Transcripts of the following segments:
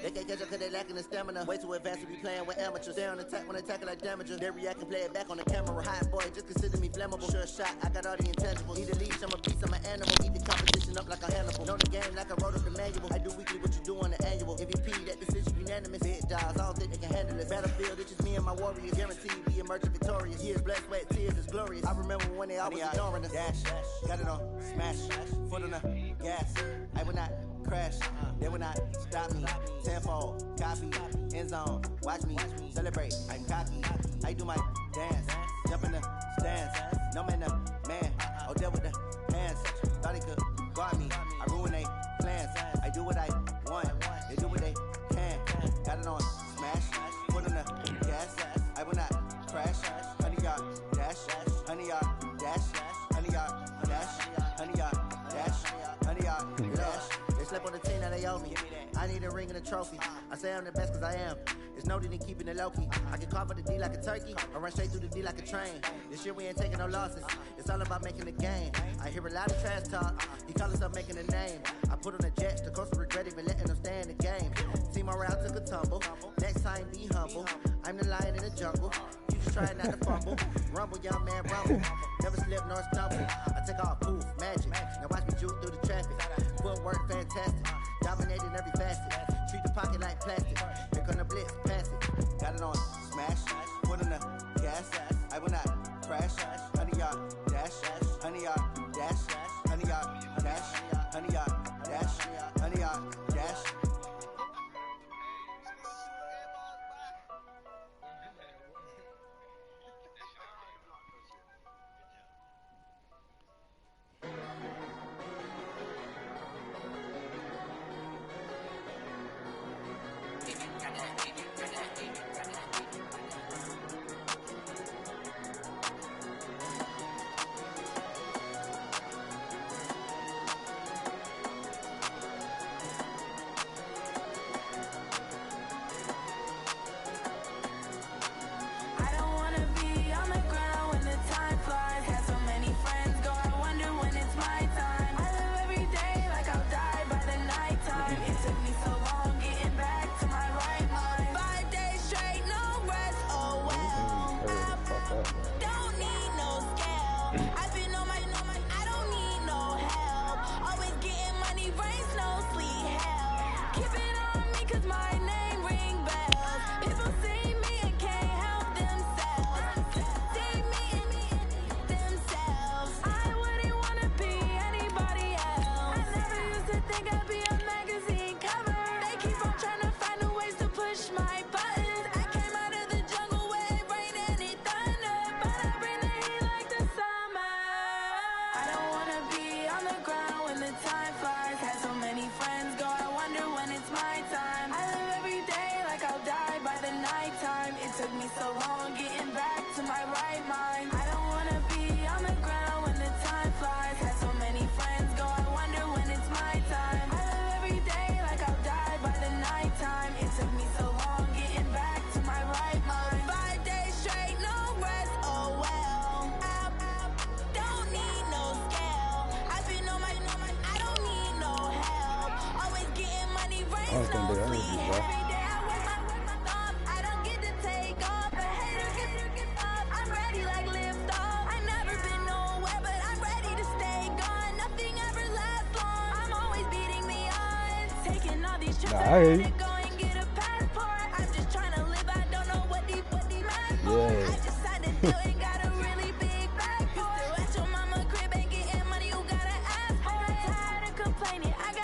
They can't catch up cause they lacking the stamina. Way too advanced to be playing with amateurs. Stay on attack when attack like damagers. They react and play it back on the camera. Hot boy, just consider me flammable. Sure shot, I got all the intangibles. Need a leash, I'm a beast, I'm an animal. Eat the competition up like a Hannibal. Know the game like I wrote up the manual. I do weekly what you do on the annual. MVP, that decision unanimous. Big dogs, I don't think they can handle it. Battlefield, it's just me and my warriors. Guaranteed we emerge victorious. Years, blood, sweat, tears is glorious. I remember when they always ignoring us. Dash, got it on, smash, foot on the gas. I will not crash, they will not stop me. Tenfold, copy, end zone, watch me celebrate. I'm cocky, I do my dance, jump in the stands. No man, the man, oh deal with the hands. Thought he could guard me, I ruin they plans. I do what I want, they do what they can. Got it on, smash, foot on the gas. I will not crash, 100-yard dash, 100-yard dash, 100-yard dash, 100-yard dash, 100-yard dash. They slept on the team, now they owe me. I need a ring and a trophy. I say I'm the best cause I am. It's noted in keeping it low-key. I can carve for the D like a turkey, or run straight through the D like a train. This year we ain't taking no losses. It's all about making the game. I hear a lot of trash talk. He call himself making a name. I put on the Jets, the coast regret even letting them stay in the game. Team morale took a tumble. Next time be humble. I'm the lion in the jungle. You just try not to fumble. Rumble, young man, rumble. Never slip nor stumble. I take off, poof, magic. Now watch me juke through the traffic. Footwork fantastic. Dominating every facet. Treat the pocket like plastic. Here come the blitz, pass it. Got it on, smash. Foot in the gas. I will not crash. 100-yard dash. 100-yard dash. 100-yard dash. 100-yard dash. 100-yard dash.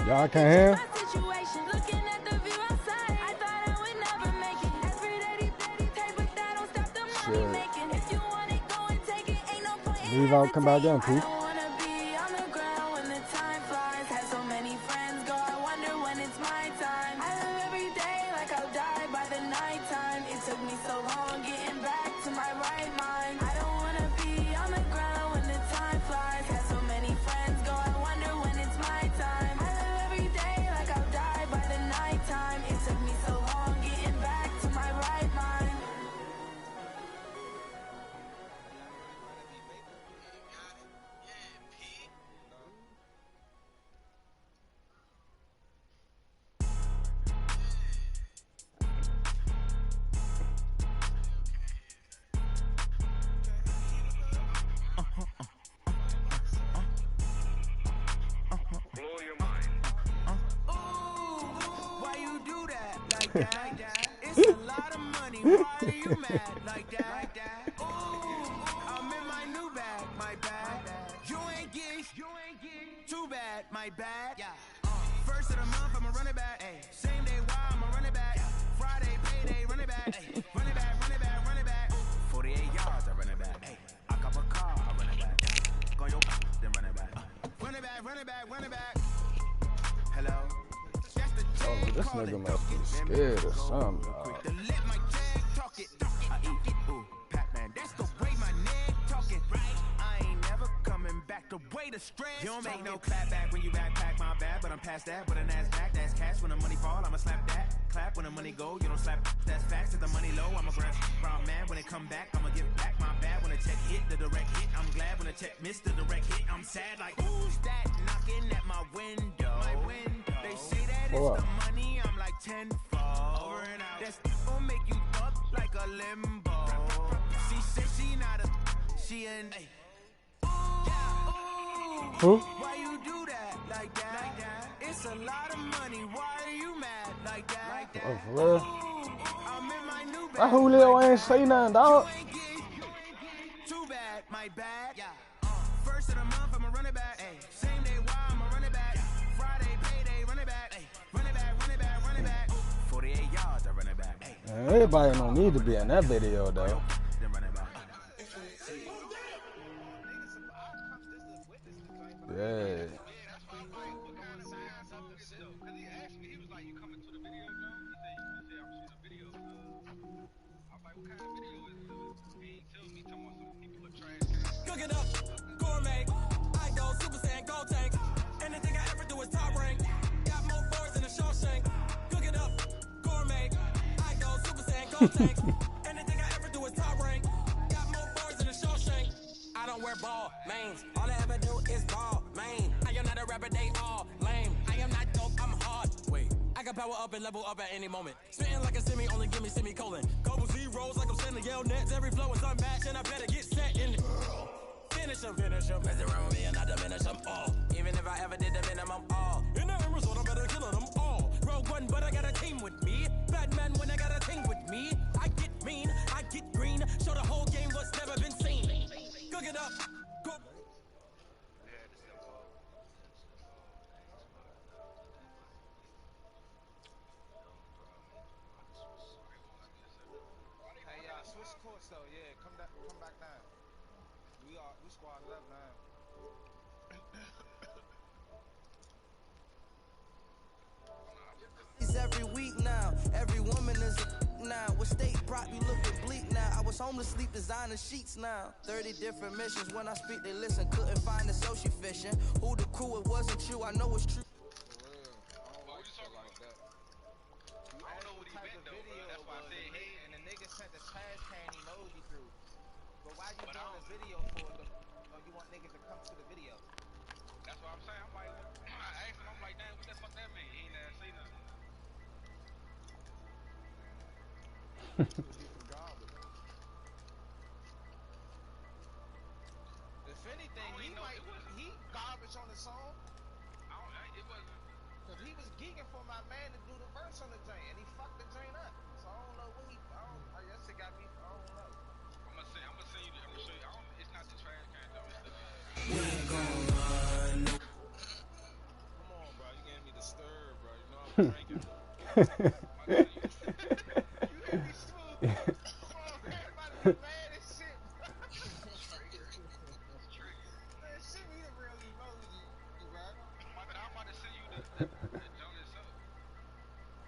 Y'all can't hear? Leave out, come back down, please. that. It's a lot of money. Why are you mad like that? Ooh, I'm in my new bag, my bad. You ain't get too bad, my bad. First of the month, I'ma run it back. Same day, why I'ma run it back. Friday, payday, run it back. Run it back, run it back, run it back. 48 yards, I run it back. I cop a car, I run it back. Go your then run it back. Run it back, run it back, run it back. Hello. Oh, this nigga must be scared or something, dog. Let my jag talk it. I eat it. Ooh, Pac-Man, that's the way my neck talking. I ain't never coming back the way the stress. You don't make no clap back when you backpack my bad, but I'm past that. With a NASDAQ, that's cash. When the money fall, I'ma slap that. Clap when the money go, you don't slap. That's facts. If the money low, I'ma grab. Brown man, when it come back, I'ma give back my bad. When the check hit, the direct hit. I'm glad when the check missed the direct hit. I'm sad like who's that knocking at my window? My window. They say that it's the money. I'm like tenfold. Over and out. That's gonna make you up like a limbo. She said she not a. She an. Who? Why you do that like that? It's a lot of money. Why are you mad like that? Oh, for real? I'm in my new bag. That Julio ain't say nothing, dog. Too bad, my bad. First of the month, I'ma run it back. Same day, why I'ma run it back. Friday, payday, run it back. Run it back, run it back, run it back. 48 yards, I run it back. Man, everybody don't need to be in that video, though. Then run it back. Yeah. Cook it up, gourmet. I go Super Saiyan, gold tank. Anything I ever do is top rank. Got more boards than a Shawshank. Cook it up, gourmet. I go Super Saiyan, gold tank. Anything I ever do is top rank. Got more boards than a Shawshank. I don't wear ball mains. All I ever do is ball main. I am not a rapper, they all lame. I am not dope, I'm hard. Wait, I can power up and level up at any moment. Spitting like a semi, only give me semicolon. Couple zeros like I'm sending yell nets. Every flow is unmatched and I better get set in. Finish them. Mess around with me and I diminish them all. Even if I ever did the minimum all. In the end result, I'm better killing them all. Rogue one, but I got a team with me. Batman when I got a team with me. I get mean, I get green. Show the whole game what's never been seen. Cook it up. Go. Hey, switch course though. Yeah, come back down. We squad up now. Every week now, every woman is a now. With state prop, you looking bleak now. I was home to sleep, designer sheets now. 30 different missions. When I speak, they listen. Couldn't find the social fishing. Who the crew? It wasn't you. I know it's true. For real, I don't like shit like that. You I don't know what he meant though, bro. That's why I said hey. And the nigga sent the trash can emoji through. But why you doing a video for it? Or you want niggas to come to the video? That's what I'm saying. I'm like, I asked him, I'm like, damn, what the fuck that mean? He ain't never say nothing. If anything, he garbage on the song. It wasn't. Cause he was geeking for my man to do the verse on the joint, and he fucked the joint up. So I don't know what that shit got me. I don't know. I'm gonna show you. It's not the trash can though. It's the. Come on, bro. You gave me the stir, bro. You know I'm drinking. You had me smooth. Come on, everybody be mad as shit. Man, shit me the real emoji, bro. I'm about to send you the joint itself.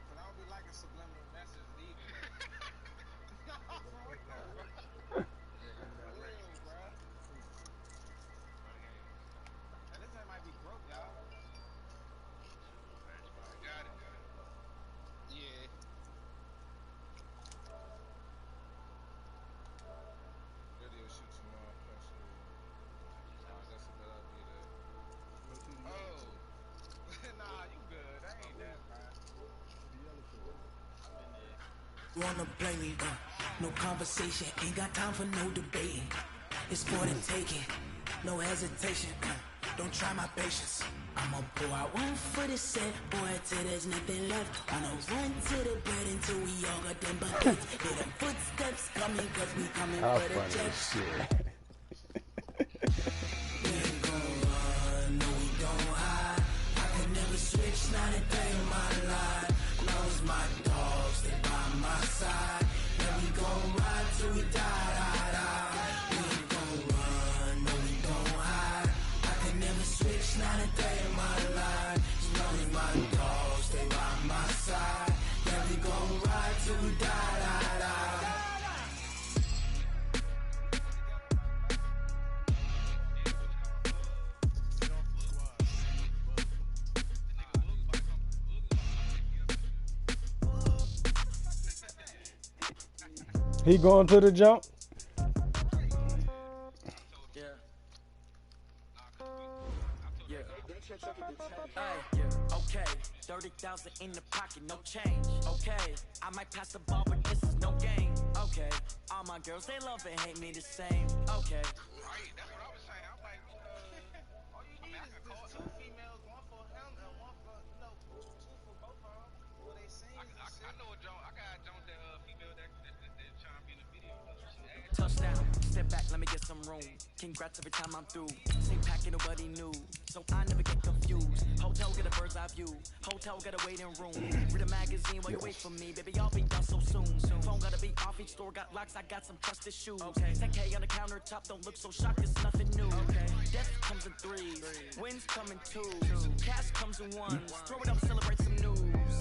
But I don't be liking subliminal messages either. And this thing might be broke, y'all. Got it. Yeah. Video shoot tomorrow. That's a good idea there. Oh. Nah, you good. I ain't that bad. Wanna blame me? No conversation, ain't got time for no debating. It's for the taking, no hesitation. don't try my patience. I'ma pull out one for the set, boy, till there's nothing left. I'ma run to the bed until we all got them buckets. Hear them footsteps coming, cause we coming for the jets. We ain't gon' run, no we don't hide. I can never switch, not a day in my life. Knows my dogs, they by my side. Yeah, we gon' ride till we die, die, die. We ain't gon' run, no we don't hide. I can never switch, not a day in my life. Knows my dogs, they by my side. Yeah, we gon' ride till we die, die, die. He going to the jump? Okay, 30,000 in the pocket, no change. Okay, I might pass the ball, but this is no game. Okay, all my girls, they love and hate me the same. Okay. Right, that's what I was saying. I'm like, all you need is two females, one for him and one for, two for both of them. Well, they sing. I know a joint. I got a joint that female that trying to be in the video. Touchdown, step back, let me get some room. Congrats every time I'm through. Same packet, nobody knew, so I never get confused. Hotel get a bird's eye view. Hotel got a waiting room. Read a magazine while you wait for me, baby. I'll be done so soon. Phone gotta be off. Each store got locks. I got some trusted shoes. 10K on the countertop. Don't look so shocked. It's nothing new. Death comes in threes. Wins come in twos. Cash comes in ones. Throw it up, celebrate some news.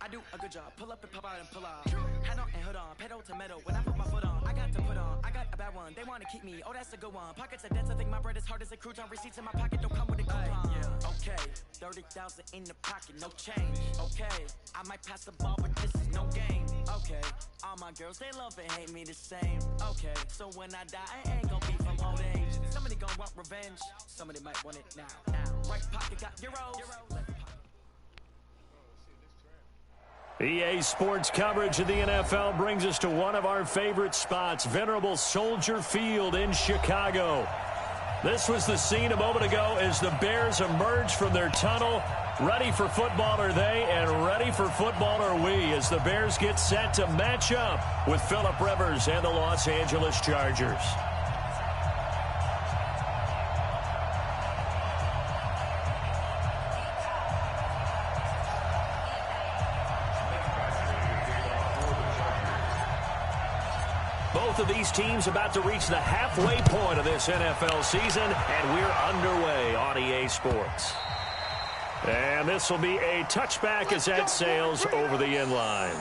I do a good job. Pull up and pop out and pull out. Head on and hood on. Pedal to metal. When I put my foot on, I got to put on. I got a bad one. They want to keep me. Oh, that's a good one. Pockets are dense. I think my bread is hard as a crouton. Receipts in my pocket don't come with a coupon. Okay, 30,000 in the pocket, no change. Okay, I might pass the ball, but this is no game. Okay, all my girls, they love and hate me the same. Okay, so when I die, I ain't gonna be from old age. Somebody gonna want revenge. Somebody might want it now. Right pocket got euros. Left pocket. EA Sports coverage of the NFL brings us to one of our favorite spots, Venerable Soldier Field in Chicago. This was the scene a moment ago as the Bears emerged from their tunnel. Ready for football are they, and ready for football are we, as the Bears get set to match up with Phillip Rivers and the Los Angeles Chargers. Both of these teams about to reach the halfway point of this NFL season, and we're underway on EA Sports. And this will be a touchback as that sails over the end line.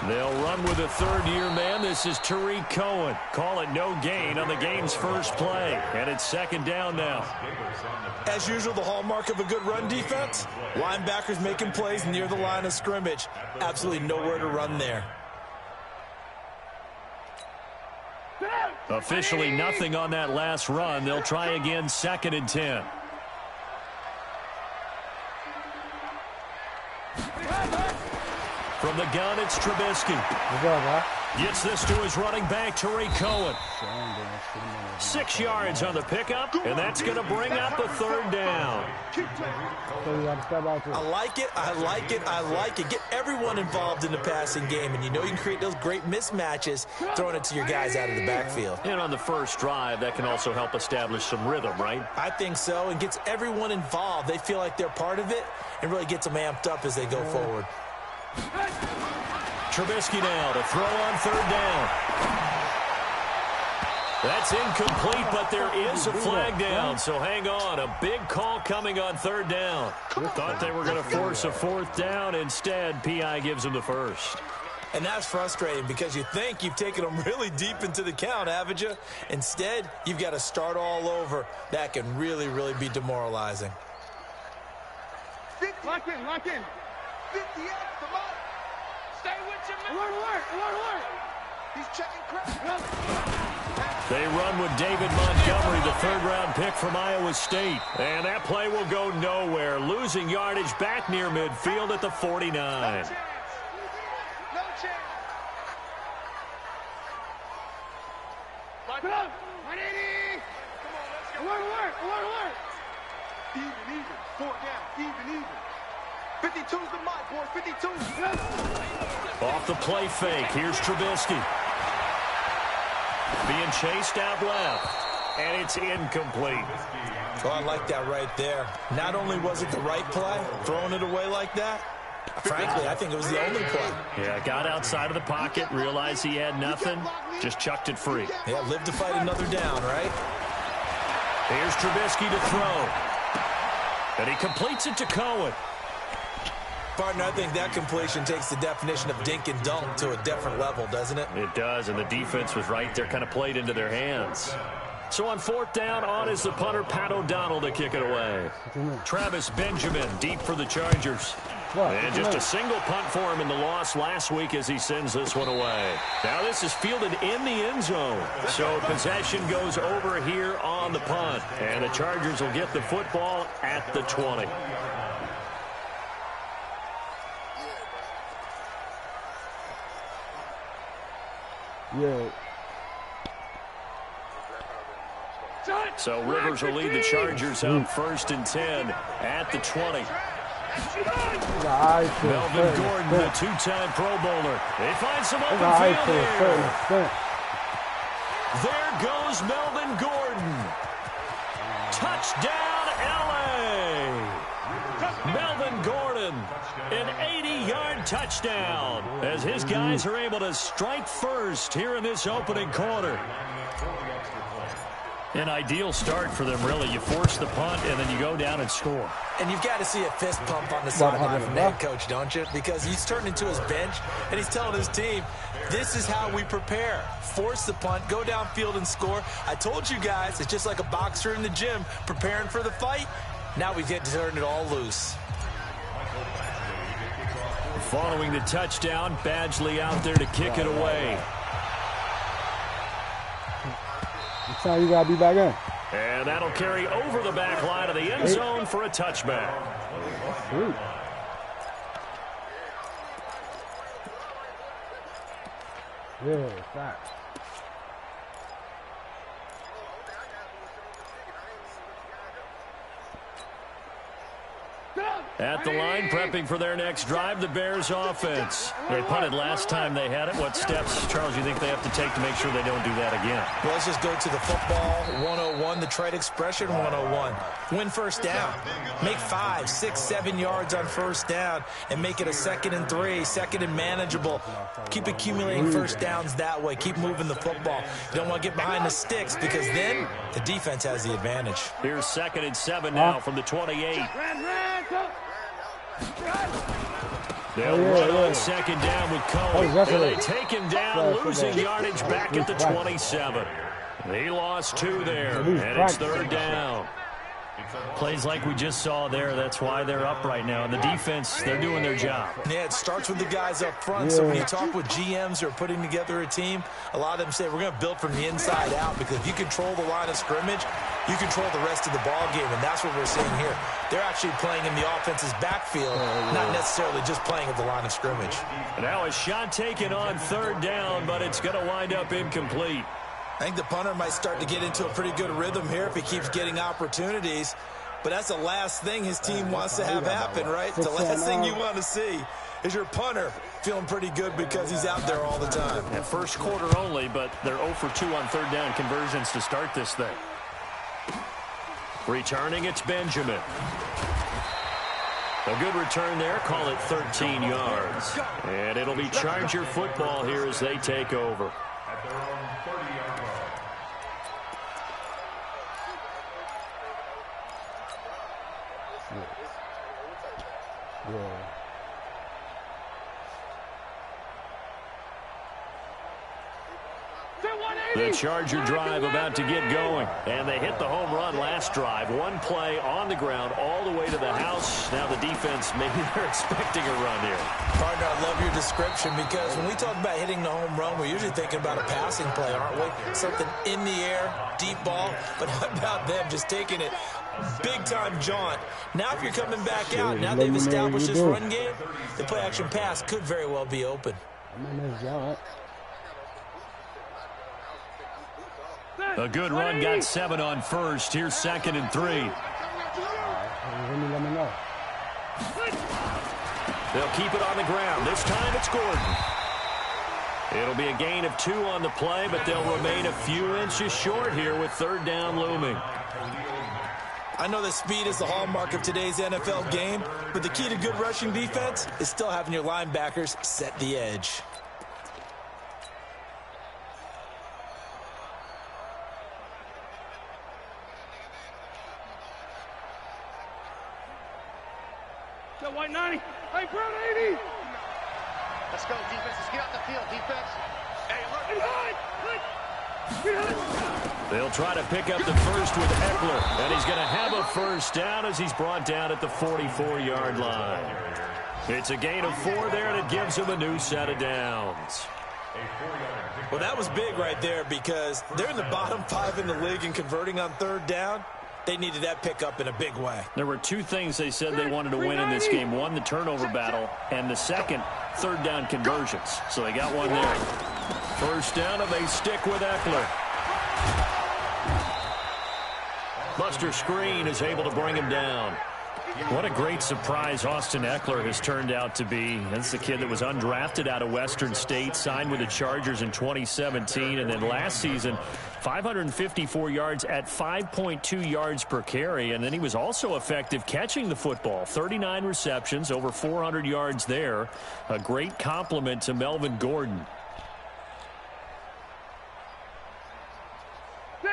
They'll run with a third-year man. This is Tariq Cohen. Call it no gain on the game's first play. And it's second down now. As usual, the hallmark of a good run defense, linebackers making plays near the line of scrimmage. Absolutely nowhere to run there. Officially nothing on that last run. They'll try again, 2nd and 10. From the gun, it's Trubisky. Gets this to his running back, Tariq Cohen. 6 yards on the pickup, and that's going to bring up a third down. I like it, I like it, I like it. Get everyone involved in the passing game, and you know you can create those great mismatches throwing it to your guys out of the backfield. And on the first drive, that can also help establish some rhythm, right? I think so, and gets everyone involved. They feel like they're part of it, and really gets them amped up as they go forward. Trubisky now to throw on third down. That's incomplete, but there is a flag down, so hang on. A big call coming on third down. Thought they were going to force a fourth down. Instead, P.I. gives them the first. And that's frustrating because you think you've taken them really deep into the count, haven't you? Instead, you've got to start all over. That can really, really be demoralizing. 50. Lock in. 58. Come on. Stay with your man. Alert. He's checking crack. They run with David Montgomery, the third-round pick from Iowa State. And that play will go nowhere, losing yardage back near midfield at the 49. No chance. Lock it up. 180. Come on, let's go. Alert. Even. 4 down. Even. 52's the mic, boy. 52. Off the play fake, here's Trubisky. Being chased out left, and it's incomplete. Oh, I like that right there. Not only was it the right play, throwing it away like that, frankly, I think it was the only play. Yeah, got outside of the pocket, realized he had nothing, just chucked it free. Yeah, live to fight another down, right? Here's Trubisky to throw. And he completes it to Cohen. Partner, I think that completion takes the definition of dink and dunk to a different level, doesn't it? It does, and the defense was right there, kind of played into their hands. So on 4th down, on is the punter, Pat O'Donnell, to kick it away. Travis Benjamin deep for the Chargers. And just a single punt for him in the loss last week as he sends this one away. Now this is fielded in the end zone. So possession goes over here on the punt. And the Chargers will get the football at the 20. Yeah. So Rivers will lead the Chargers up 1st and 10 at the 20. Melvin Gordon, the 2-time Pro Bowler. They find some open field here. There goes Melvin Gordon. Touchdown, L.A. Melvin Gordon, an 80-yard touchdown as his guys are able to strike first here in this opening quarter. An ideal start for them, really. You force the punt, and then you go down and score. And you've got to see a fist pump on the sideline from the head coach, don't you? Because he's turned into his bench, and he's telling his team, this is how we prepare. Force the punt, go downfield and score. I told you guys, it's just like a boxer in the gym preparing for the fight. Now we get to turn it all loose. Following the touchdown, Badgley out there to kick it away. Next time you got to be back in. And that'll carry over the back line of the end zone for a touchback. Sweet. Yeah, facts. At the line, prepping for their next drive, the Bears offense. They punted last time they had it. What steps, Charles, you think they have to take to make sure they don't do that again? Well, let's just go to the football 101, the trade expression 101. Win first down. Make 5, 6, 7 yards on first down and make it a 2nd and 3, 2nd and manageable. Keep accumulating first downs that way. Keep moving the football. You don't want to get behind the sticks because then the defense has the advantage. Here's 2nd and 7 now from the 28. They'll run on 2nd down with Cohen. And they take him down, losing yardage back at the 27. He lost 2 there, and it's 3rd down. Plays like we just saw there, that's why they're up right now. And the defense, they're doing their job. Yeah, it starts with the guys up front. So when you talk with GMs who are putting together a team, a lot of them say we're going to build from the inside out, because if you control the line of scrimmage, you control the rest of the ball game, and that's what we're seeing here. They're actually playing in the offense's backfield, not necessarily just playing at the line of scrimmage. And now a shot taken on 3rd down, but it's going to wind up incomplete. I think the punter might start to get into a pretty good rhythm here if he keeps getting opportunities. But that's the last thing his team wants to have happen, right? The last thing you want to see is your punter feeling pretty good because he's out there all the time. And first quarter only, but they're 0 for 2 on 3rd down conversions to start this thing. Returning, it's Benjamin. A good return there, call it 13 yards. And it'll be Charger football here as they take over. The Charger drive about to get going. And they hit the home run last drive. One play on the ground all the way to the house. Now the defense, maybe they're expecting a run here. Partner, I love your description because when we talk about hitting the home run, we're usually thinking about a passing play, aren't we? Something in the air, deep ball. But how about them just taking it big-time jaunt? Now if you're coming back out, now they've established this run game, the play-action pass could very well be open. A good run got 7 on first. Here's 2nd and 3. They'll keep it on the ground. This time it's Gordon. It'll be a gain of 2 on the play, but they'll remain a few inches short here with 3rd down looming. I know that speed is the hallmark of today's NFL game, but the key to good rushing defense is still having your linebackers set the edge. White 90. Hey, Brown 80. Let's go, defense. Let's get out the field, defense. Hey, They'll try to pick up the first with Eckler, and he's going to have a first down as he's brought down at the 44-yard line. It's a gain of 4 there, and it gives him a new set of downs. Well, that was big right there because they're in the bottom 5 in the league in converting on 3rd down. They needed that pickup in a big way. There were 2 things they said they wanted to win in this game. One, the turnover battle, and the second, 3rd down conversions. So they got one there. First down, and they stick with Eckler. Buster Screen is able to bring him down. What a great surprise Austin Eckler has turned out to be. That's the kid that was undrafted out of Western State, signed with the Chargers in 2017, and then last season, 554 yards at 5.2 yards per carry, and then he was also effective catching the football. 39 receptions, over 400 yards there. A great compliment to Melvin Gordon.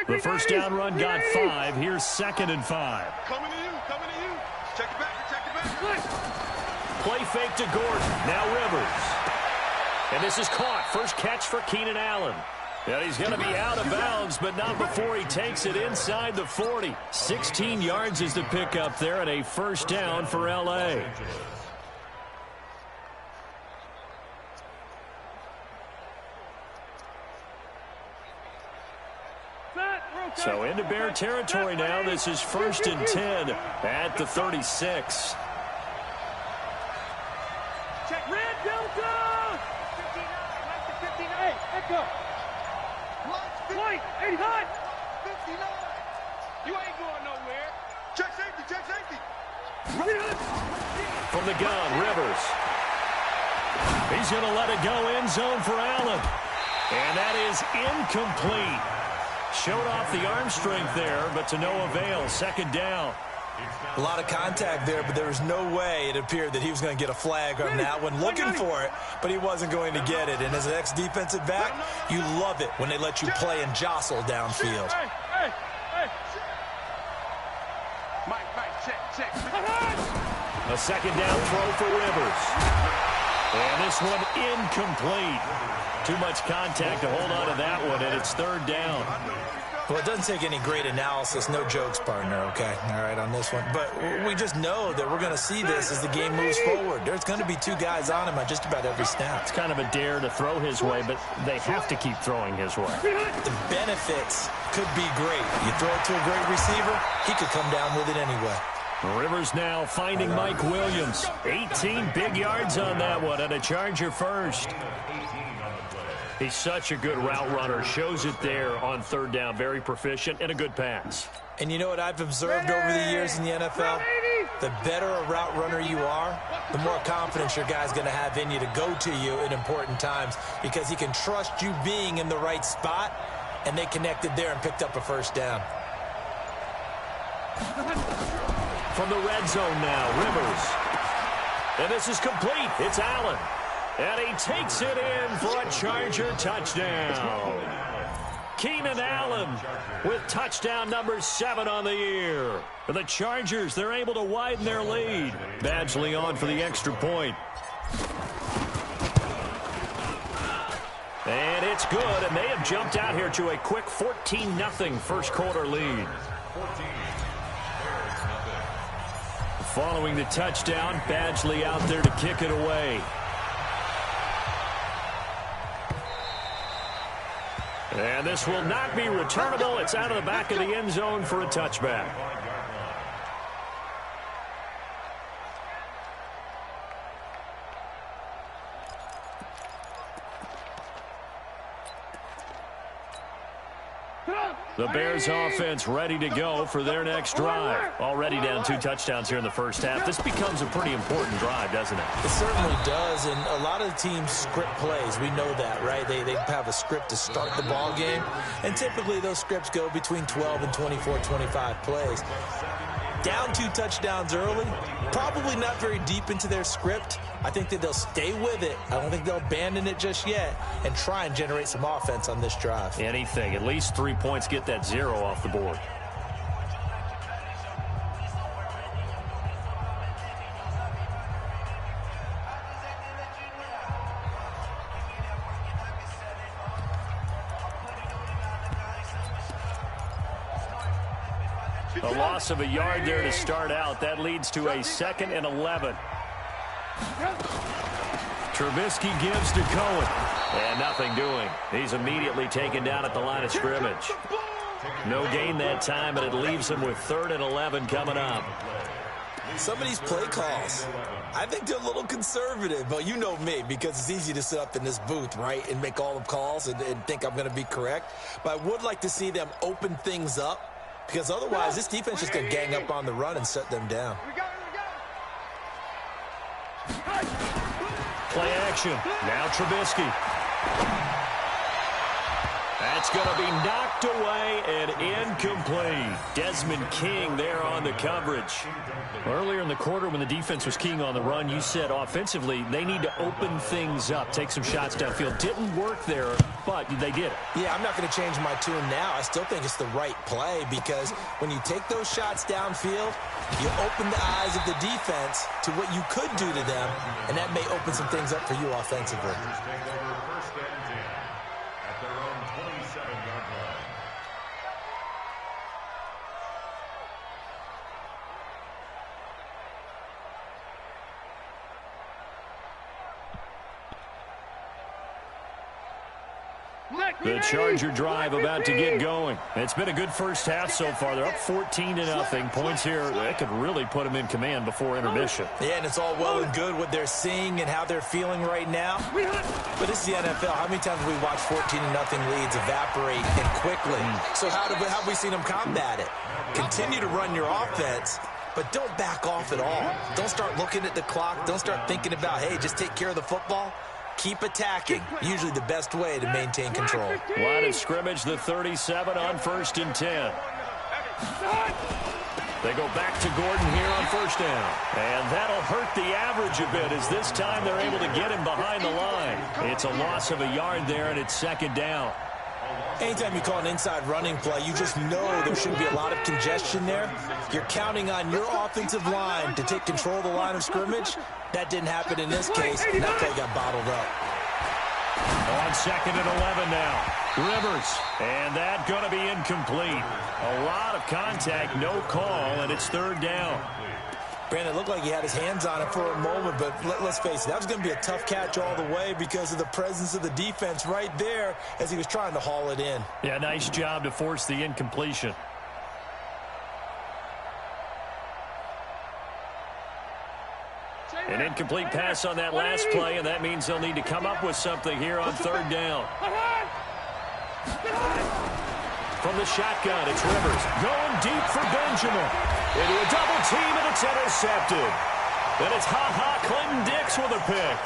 The first down run got 5. Here's 2nd and 5. Coming to you. Check it back. Play fake to Gordon. Now Rivers. And this is caught. First catch for Keenan Allen. And he's going to be out of bounds, but not before he takes it inside the 40. 16 yards is the pickup there, and a first down for L.A. So into Bear territory now. This is 1st and 10 at the 36. Check red Delta. 59. Echo. White 85. 59. You ain't going nowhere. Check safety. From the gun, Rivers. He's going to let it go end zone for Allen. And that is incomplete. Showed off the arm strength there, but to no avail. 2nd down. A lot of contact there, but there was no way it appeared that he was going to get a flag on that one. Looking for it, but he wasn't going to get it. And as an ex-defensive back, you love it when they let you play and jostle downfield. Hey. Mike, check. A 2nd down throw for Rivers. And this one incomplete. Too much contact to hold on to that one, and it's 3rd down. Well, it doesn't take any great analysis. No jokes, partner, okay? All right, on this one. But we just know that we're going to see this as the game moves forward. There's going to be 2 guys on him on just about every snap. It's kind of a dare to throw his way, but they have to keep throwing his way. The benefits could be great. You throw it to a great receiver, he could come down with it anyway. Rivers now finding Mike Williams. 18 big yards on that one, and a Charger first. He's such a good route runner. Shows it there on 3rd down. Very proficient and a good pass. And you know what I've observed over the years in the NFL? The better a route runner you are, the more confidence your guy's going to have in you to go to you in important times because he can trust you being in the right spot, and they connected there and picked up a first down. From the red zone now, Rivers. And this is complete. It's Allen. And he takes it in for a Charger touchdown. Keenan Allen with touchdown number 7 on the year. For the Chargers, they're able to widen their lead. Badgley on for the extra point. And it's good, and they have jumped out here to a quick 14-0 first quarter lead. Following the touchdown, Badgley out there to kick it away. And this will not be returnable. It's out of the back of the end zone for a touchback. The Bears offense ready to go for their next drive. Already down 2 touchdowns here in the first half. This becomes a pretty important drive, doesn't it? It certainly does, and a lot of the teams script plays. We know that, right? They have a script to start the ball game, and typically those scripts go between 12 and 24, 25 plays. Down 2 touchdowns early, probably not very deep into their script. I think that they'll stay with it. I don't think they'll abandon it just yet and try and generate some offense on this drive. Anything. At least 3 points, get that 0 off the board. A loss of a yard there to start out. That leads to a 2nd and 11. Trubisky gives to Cohen. And nothing doing. He's immediately taken down at the line of scrimmage. No gain that time, and it leaves him with 3rd and 11 coming up. Some of these play calls, I think they're a little conservative, but you know me, because it's easy to sit up in this booth, right, and make all the calls and think I'm going to be correct. But I would like to see them open things up, because otherwise this defense is going to gang up on the run and shut them down. Play action. Now Trubisky. That's going to be knocked away and incomplete. Desmond King there on the coverage. Earlier in the quarter when the defense was keying on the run, you said offensively they need to open things up, take some shots downfield. Didn't work there, but they did it. Yeah, I'm not going to change my tune now. I still think it's the right play because when you take those shots downfield, you open the eyes of the defense to what you could do to them, and that may open some things up for you offensively. The Charger drive about to get going. It's been a good first half so far. They're up 14-0. Points here, that could really put them in command before intermission. Yeah, and it's all well and good what they're seeing and how they're feeling right now. But this is the NFL. How many times have we watched 14-0 leads evaporate and quickly? So how have we seen them combat it? Continue to run your offense, but don't back off at all. Don't start looking at the clock. Don't start thinking about, hey, just take care of the football. Keep attacking. Usually the best way to maintain control. Line of scrimmage, the 37 on 1st and 10. They go back to Gordon here on 1st down. And that'll hurt the average a bit as this time they're able to get him behind the line. It's a loss of a yard there, and it's 2nd down. Anytime you call an inside running play, you just know there shouldn't be a lot of congestion there. You're counting on your offensive line to take control of the line of scrimmage. That didn't happen in this case. That play got bottled up. On 2nd and 11 now. Rivers. And that going to be incomplete. A lot of contact, no call, and it's 3rd down. Brandon, it looked like he had his hands on it for a moment, but let's face it, that was going to be a tough catch all the way because of the presence of the defense right there as he was trying to haul it in. Yeah, nice job to force the incompletion. An incomplete pass on that last play, and that means they'll need to come up with something here on 3rd down. From the shotgun, it's Rivers. Going deep for Benjamin. Into a double team, and it's intercepted. Then it's Clinton Dix with a pick.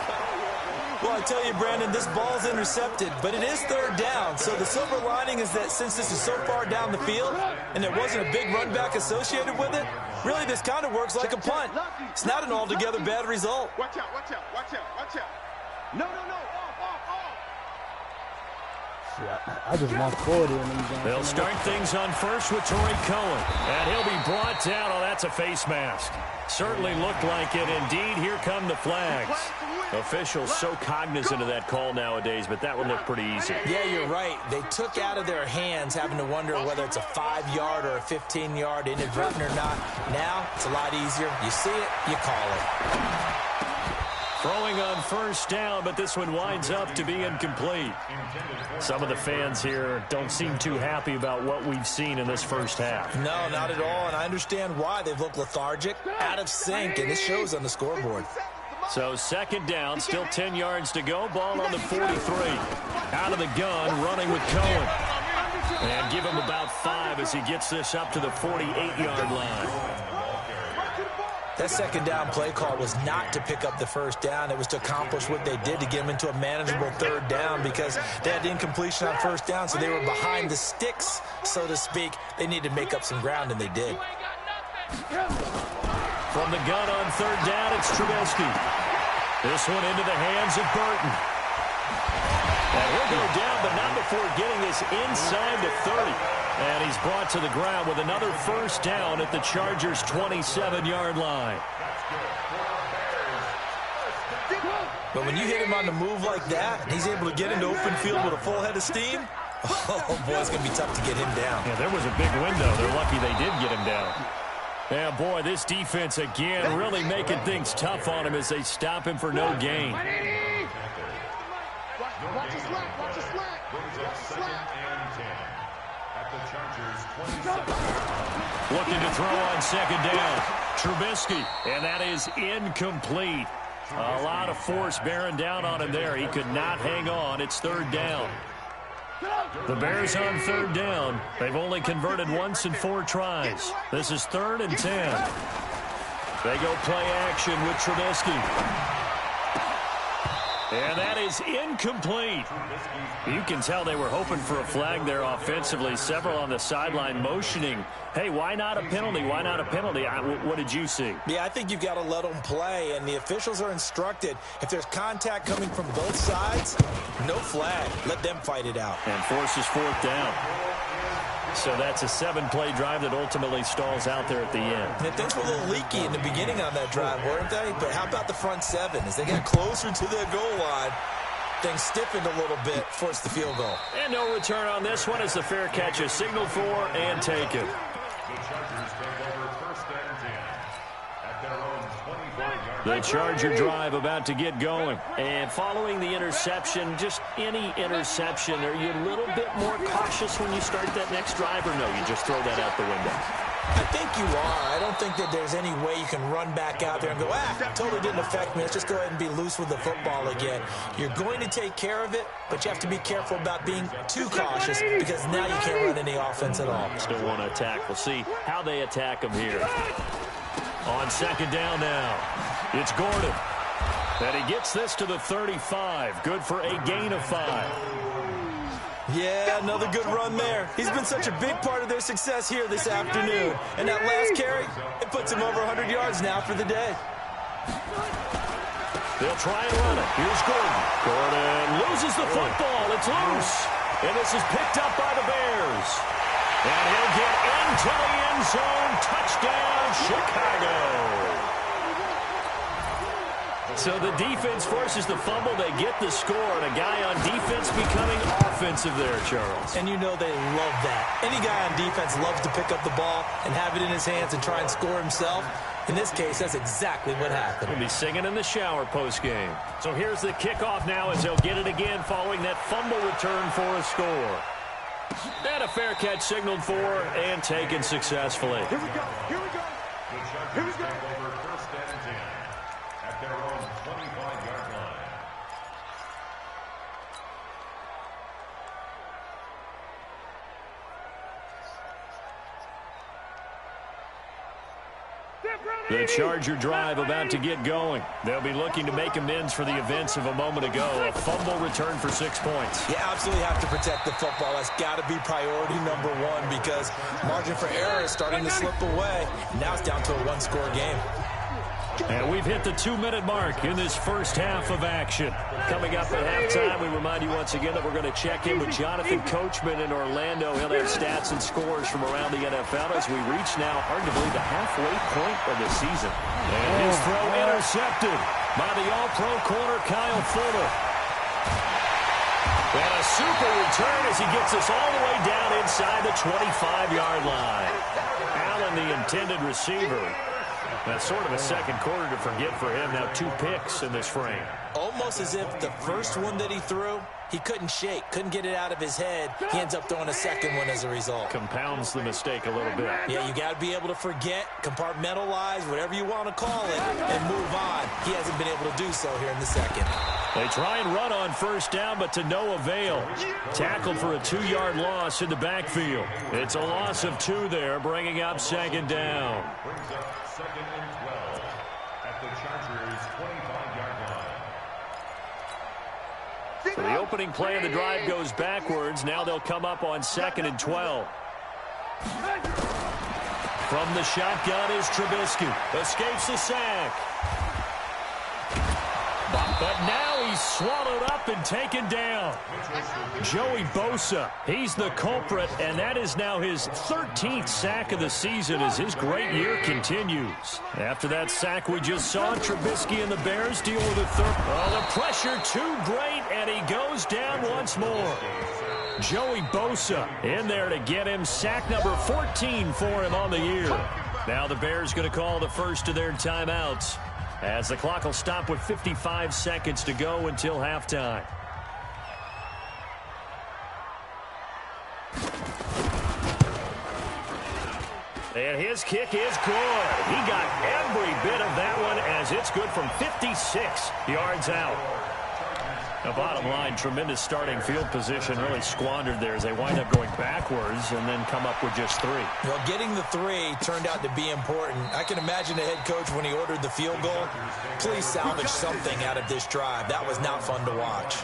Well, I tell you, Brandon, this ball's intercepted, but it is 3rd down. So the silver lining is that since this is so far down the field and there wasn't a big run back associated with it, really this kind of works like a punt. It's not an altogether bad result. Watch out, watch out, watch out, watch out. No, no, no. Off, off, off. I just want 40 in them. They'll start things on first with Torrey Cohen. And he'll be brought down. Oh, that's a face mask. Certainly looked like it. Indeed, here come the flags. Officials so cognizant of that call nowadays, but that would look pretty easy. Yeah, you're right. They took out of their hands having to wonder whether it's a 5-yard or a 15-yard, inadvertent or not. Now, it's a lot easier. You see it, you call it. Throwing on first down, but this one winds up to be incomplete. Some of the fans here don't seem too happy about what we've seen in this first half. No, not at all, and I understand why. They've looked lethargic, out of sync, and this shows on the scoreboard. So second down, still 10 yards to go. Ball on the 43. Out of the gun, running with Cohen. And give him about 5 as he gets this up to the 48-yard line. That second down play call was not to pick up the first down. It was to accomplish what they did to get them into a manageable third down because they had incompletion on first down, so they were behind the sticks, so to speak. They needed to make up some ground, and they did. From the gun on third down, it's Trubisky. This one into the hands of Burton. And he'll go down, but not before getting this inside the 30. And he's brought to the ground with another first down at the Chargers' 27-yard line. But when you hit him on the move like that, and he's able to get into open field with a full head of steam, oh, boy, it's going to be tough to get him down. Yeah, there was a big window. They're lucky they did get him down. Yeah, boy, this defense again really making things tough on him as they stop him for no gain. Watch the slack, watch the slack. Watch the slack. Looking to throw on second down. Trubisky, and that is incomplete. A lot of force bearing down on him there. He could not hang on. It's third down. The Bears on third down. They've only converted once in 4 tries. This is 3rd and 10. They go play action with Trubisky. And that is incomplete. You can tell they were hoping for a flag there offensively. Several on the sideline motioning. Hey, why not a penalty? Why not a penalty? What did you see? Yeah, I think you've got to let them play, and the officials are instructed. If there's contact coming from both sides, no flag. Let them fight it out. And forces 4th down. So that's a 7-play drive that ultimately stalls out there at the end. And things were a little leaky in the beginning on that drive, weren't they? But how about the front 7? As they got closer to the goal line, things stiffened a little bit, forced the field goal. And no return on this one as the fair catch is signaled for and taken. The Charger drive about to get going. And following the interception, just any interception, are you a little bit more cautious when you start that next drive, or no, you just throw that out the window? I think you are. I don't think that there's any way you can run back out there and go, totally didn't affect me. Let's just go ahead and be loose with the football again. You're going to take care of it, but you have to be careful about being too cautious because now you can't run any offense at all. Still want to attack. We'll see how they attack them here. On second down now, it's Gordon. And he gets this to the 35. Good for a gain of 5. Yeah, another good run there. He's been such a big part of their success here this afternoon. And that last carry, it puts him over 100 yards now for the day. They'll try and run it. Here's Gordon. Gordon loses the football. It's loose. And this is picked up by the Bears. And he'll get into the end zone. Touchdown, Chicago. So the defense forces the fumble. They get the score, and a guy on defense becoming offensive there, Charles. And you know they love that. Any guy on defense loves to pick up the ball and have it in his hands and try and score himself. In this case, that's exactly what happened. He'll be singing in the shower post-game. So here's the kickoff now as they'll get it again following that fumble return for a score. And a fair catch signaled for and taken successfully. Here we go. Here we go. Here we go. The Charger drive about to get going. They'll be looking to make amends for the events of a moment ago. A fumble return for 6 points. You absolutely have to protect the football. That's got to be priority number 1 because margin for error is starting to slip away. Now it's down to a 1-score game. And we've hit the 2-minute mark in this first half of action. Coming up at halftime, we remind you once again that we're going to check in with Jonathan Coachman in Orlando. He'll have stats and scores from around the NFL as we reach now, hard to believe, the halfway point of the season. And his throw intercepted by the all-pro corner, Kyle Fuller. And a super return as he gets us all the way down inside the 25-yard line. Allen, the intended receiver. That's sort of a second quarter to forget for him. Now 2 picks in this frame. Almost as if the first one that he threw, he couldn't shake, couldn't get it out of his head. He ends up throwing a second one as a result. Compounds the mistake a little bit. Yeah, you got to be able to forget, compartmentalize, whatever you want to call it, and move on. He hasn't been able to do so here in the second. They try and run on first down, but to no avail. Tackled for a 2-yard loss in the backfield. It's a loss of 2 there, bringing up second down. Brings up second and 12 at the Chargers' 25-yard line. So the opening play of the drive goes backwards. Now they'll come up on second and 12. From the shotgun is Trubisky. Escapes the sack. But now he's swallowed up and taken down. Joey Bosa, he's the culprit, and that is now his 13th sack of the season as his great year continues. After that sack we just saw, Trubisky and the Bears deal with a third. Oh, the pressure too great, and he goes down once more. Joey Bosa in there to get him sack number 14 for him on the year. Now the Bears going to call the first of their timeouts, as the clock will stop with 55 seconds to go until halftime. And his kick is good. He got every bit of that one as it's good from 56 yards out. Now, bottom line, tremendous starting field position, really squandered there as they wind up going backwards and then come up with just 3. Well, getting the 3 turned out to be important. I can imagine the head coach when he ordered the field goal. Please salvage something out of this drive. That was not fun to watch.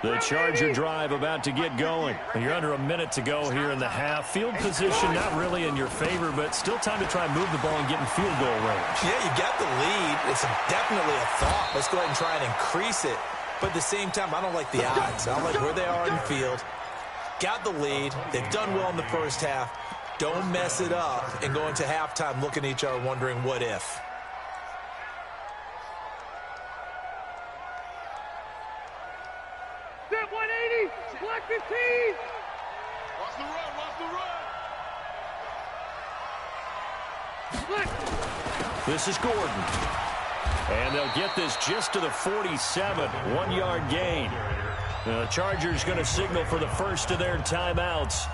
The Charger drive about to get going. You're under a minute to go here in the half. Field position not really in your favor, but still time to try and move the ball and get in field goal range. Yeah, you got the lead. It's definitely a thought. Let's go ahead and try and increase it. But at the same time, I don't like the odds. I don't like where they are in the field. Got the lead. They've done well in the first half. Don't mess it up and go into halftime looking at each other wondering what if. Black 15! Watch the run, watch the run! This is Gordon. And they'll get this just to the 47, 1-yard gain. The Chargers going to signal for the first of their timeouts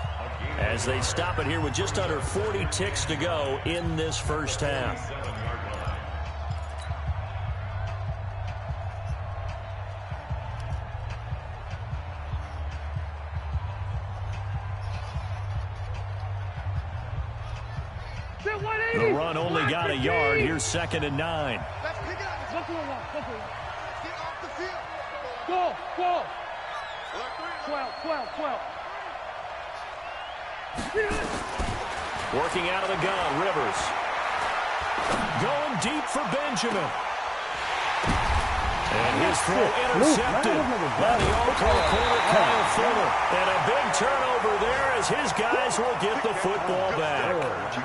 as they stop it here with just under 40 ticks to go in this first half. The run only got a yard. Here's second and 9. Go, go. 12. Working out of the gun, Rivers. Going deep for Benjamin. And his throw intercepted by the all-pro corner, Kyle Fuller. And a big turnover there as his guys will get the football back.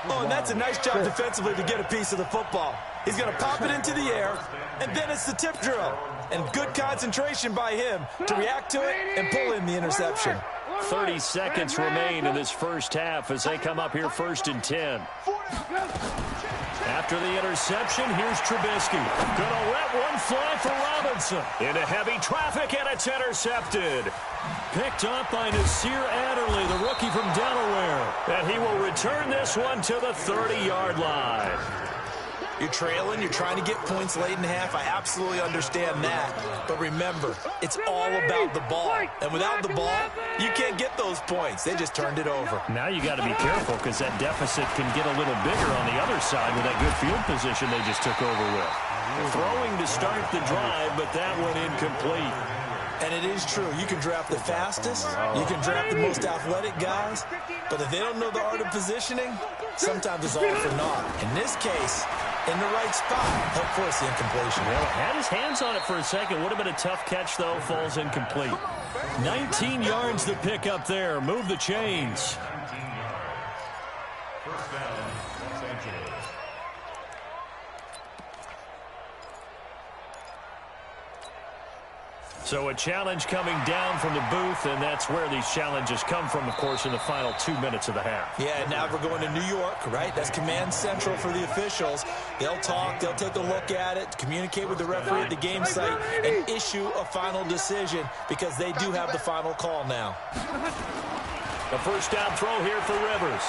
Oh, and that's a nice job defensively to get a piece of the football. He's going to pop it into the air, and then it's the tip drill. And good concentration by him to react to it and pull in the interception. 30 seconds remain in this first half as they come up here first and 10. After the interception, here's Trubisky. Gonna let one fly for Robinson. Into heavy traffic, and it's intercepted. Picked up by Nasir Adderley, the rookie from Delaware. And he will return this one to the 30-yard line. You're trailing. You're trying to get points late in half. I absolutely understand that. But remember, it's all about the ball. And without the ball, you can't get those points. They just turned it over. Now you got to be careful because that deficit can get a little bigger on the other side with that good field position they just took over with. Throwing to start the drive, but that one incomplete. And it is true. You can draft the fastest. You can draft the most athletic guys. But if they don't know the art of positioning, sometimes it's all for naught. In this case, in the right spot, helped force the incompletion. Well, had his hands on it for a second. Would have been a tough catch, though. Falls incomplete. 19 yards to pick up there. Move the chains. 19 yards. First down, Los Angeles. So a challenge coming down from the booth, and that's where these challenges come from, of course, in the final 2 minutes of the half. Yeah, now we're going to New York, right? That's command central for the officials. They'll talk, they'll take a look at it, communicate with the referee at the game site, and issue a final decision because they do have the final call now. The first down throw here for Rivers.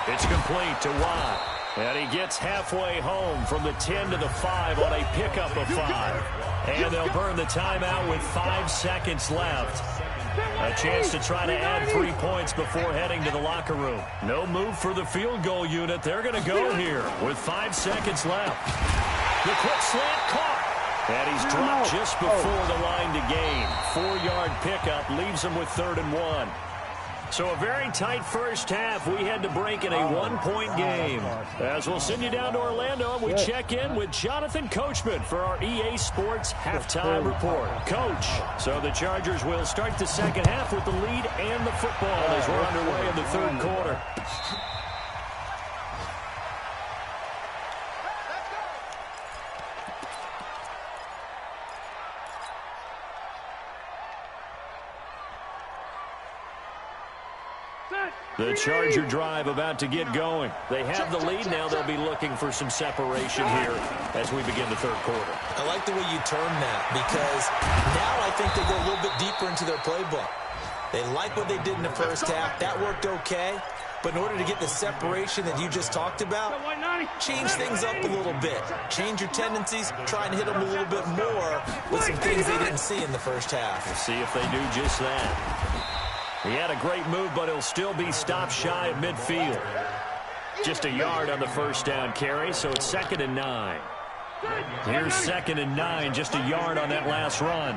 It's complete to Watt. And he gets halfway home from the 10 to the 5 on a pickup of 5. And they'll burn the timeout with 5 seconds left. A chance to try to add 3 points before heading to the locker room. No move for the field goal unit. They're going to go here with 5 seconds left. The quick slant caught. And he's dropped just before the line to gain. 4-yard pickup leaves him with 3rd and 1. So a very tight first half. We had to break in a 1-point game. As we'll send you down to Orlando, and we check in with Jonathan Coachman for our EA Sports Halftime Report. Coach, so the Chargers will start the second half with the lead and the football as we're underway in the third quarter. The Charger drive about to get going. They have the lead now. They'll be looking for some separation here as we begin the third quarter. I like the way you term that because now I think they go a little bit deeper into their playbook. They like what they did in the first half. That worked okay. But in order to get the separation that you just talked about, change things up a little bit. Change your tendencies. Try and hit them a little bit more with some things they didn't see in the first half. We'll see if they do just that. He had a great move, but he'll still be stopped shy of midfield. Just a yard on the first down carry, so it's 2nd and 9. Here's 2nd and 9, just a yard on that last run.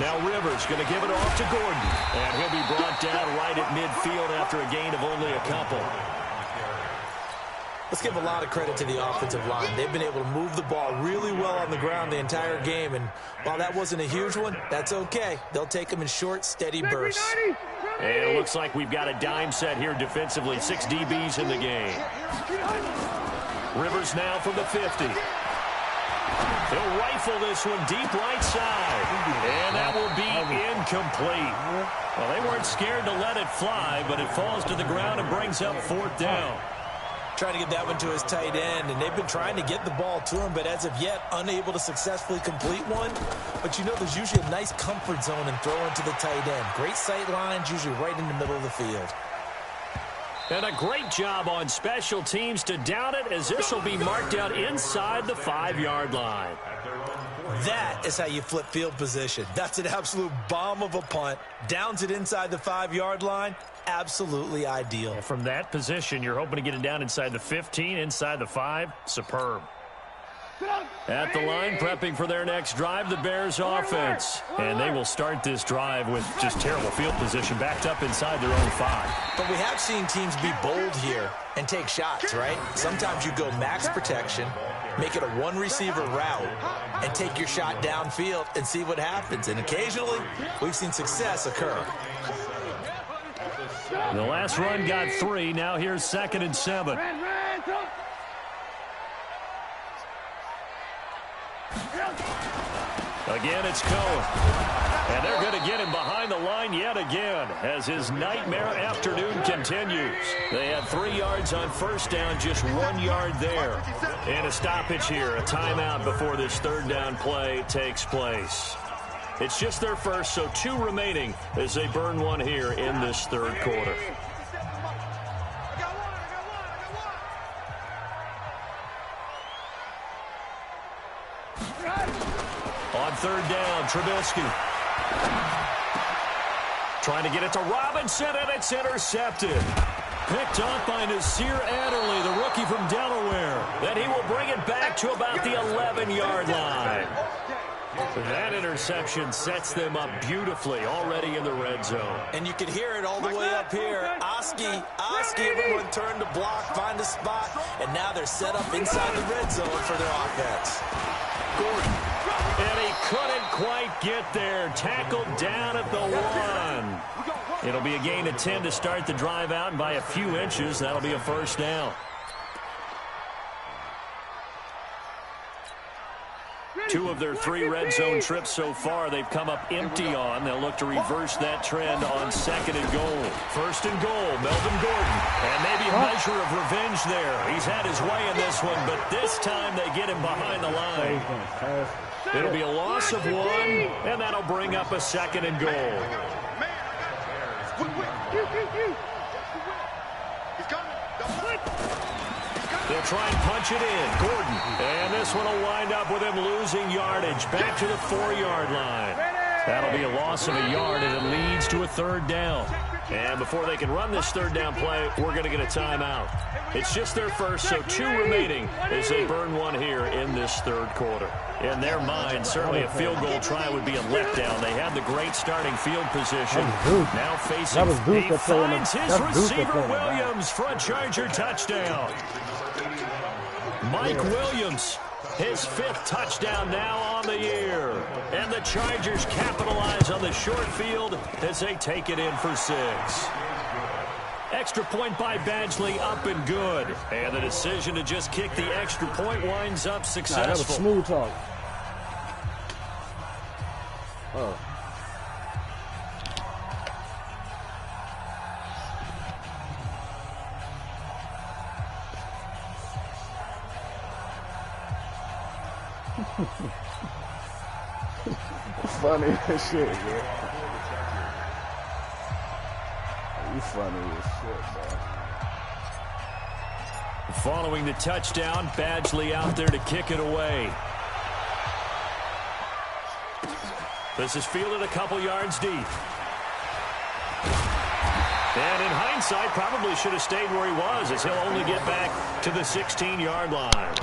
Now Rivers going to give it off to Gordon, and he'll be brought down right at midfield after a gain of only a couple. Let's give a lot of credit to the offensive line. They've been able to move the ball really well on the ground the entire game, and while that wasn't a huge one, that's okay. They'll take them in short, steady bursts. And it looks like we've got a dime set here defensively. 6 DBs in the game. Rivers now from the 50. He'll rifle this one deep right side. And that will be incomplete. Well, they weren't scared to let it fly, but it falls to the ground and brings up 4th down. Trying to get that one to his tight end, and they've been trying to get the ball to him, but as of yet, unable to successfully complete one. But you know, there's usually a nice comfort zone in throwing to the tight end. Great sight lines, usually right in the middle of the field. And a great job on special teams to down it, as this will be marked out inside the 5-yard line. That is how you flip field position. That's an absolute bomb of a punt. Downs it inside the 5-yard line. Absolutely ideal. And from that position, you're hoping to get it down inside the 15, inside the 5. Superb. At the line, prepping for their next drive, the Bears offense. And they will start this drive with just terrible field position, backed up inside their own 5. But we have seen teams be bold here and take shots, right? Sometimes you go max protection, make it a one-receiver route, and take your shot downfield and see what happens. And occasionally, we've seen success occur. The last run got 3. Now here's 2nd and 7. Again, it's Cohen. And they're going to get him behind the line yet again as his nightmare afternoon continues. They had 3 yards on first down, just 1 yard there. And a stoppage here, a timeout before this 3rd down play takes place. It's just their first, so 2 remaining as they burn one here in this 3rd quarter. On third down, Trubisky. Trying to get it to Robinson, and it's intercepted. Picked off by Nasir Adderley, the rookie from Delaware. Then he will bring it back to about the 11-yard line. That interception sets them up beautifully already in the red zone. And you can hear it all the way up here. Oski, everyone turned to block, find a spot, and now they're set up inside the red zone for their offense. Gordon. And he couldn't quite get there. Tackled down at the 1. It'll be a gain of 10 to start the drive out, and by a few inches, that'll be a first down. 2 of their 3 red zone trips so far, they've come up empty on. They'll look to reverse that trend on second and goal. First and goal, Melvin Gordon. And maybe a measure of revenge there. He's had his way in this one, but this time they get him behind the line. It'll be a loss of 1, and that'll bring up a second and goal. They'll try and punch it in. Gordon. And this one will wind up with him losing yardage. Back to the 4-yard line. That'll be a loss of a yard, and it leads to a third down. And before they can run this third down play, we're going to get a timeout. It's just their first, so 2 remaining as they burn 1 here in this third quarter. In their mind, certainly a field goal try would be a letdown. They had the great starting field position. Now facing, he finds his receiver Williams for a Charger touchdown. Mike Williams, his 5th touchdown now on the year. And the Chargers capitalize on the short field as they take it in for 6. Extra point by Badgley, up and good. And the decision to just kick the extra point winds up successful. That was smooth talk. Oh. Funny as shit, man. You funny as shit, man. Following the touchdown, Badgley out there to kick it away. This is fielded a couple yards deep. And in hindsight, probably should have stayed where he was, as he'll only get back to the 16-yard line.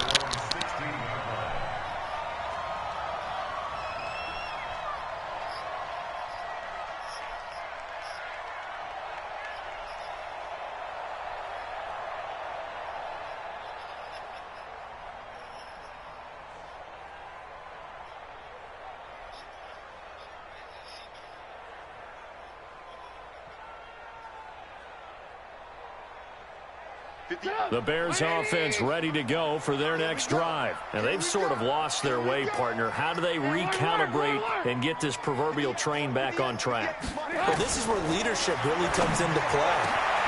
The Bears offense ready to go for their next drive. And they've sort of lost their way, partner. How do they recalibrate and get this proverbial train back on track? Well, this is where leadership really comes into play.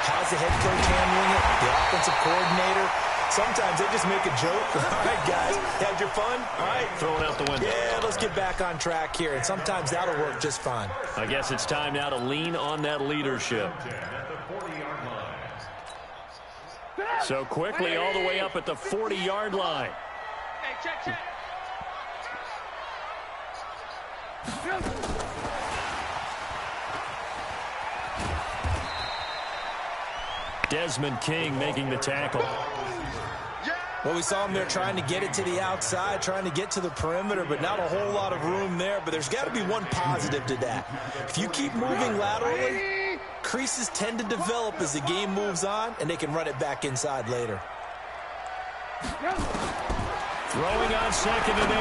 How's the head coach handling it? The offensive coordinator? Sometimes they just make a joke. All right, guys, had your fun? All right. Throwing out the window. Yeah, let's get back on track here. And sometimes that'll work just fine. I guess it's time now to lean on that leadership. So quickly all the way up at the 40-yard line. Hey, check. Desmond King making the tackle. Well, we saw him there trying to get it to the outside, trying to get to the perimeter, but not a whole lot of room there. But there's got to be one positive to that. If you keep moving laterally, creases tend to develop as the game moves on, and they can run it back inside later. Throwing on 2nd and 8.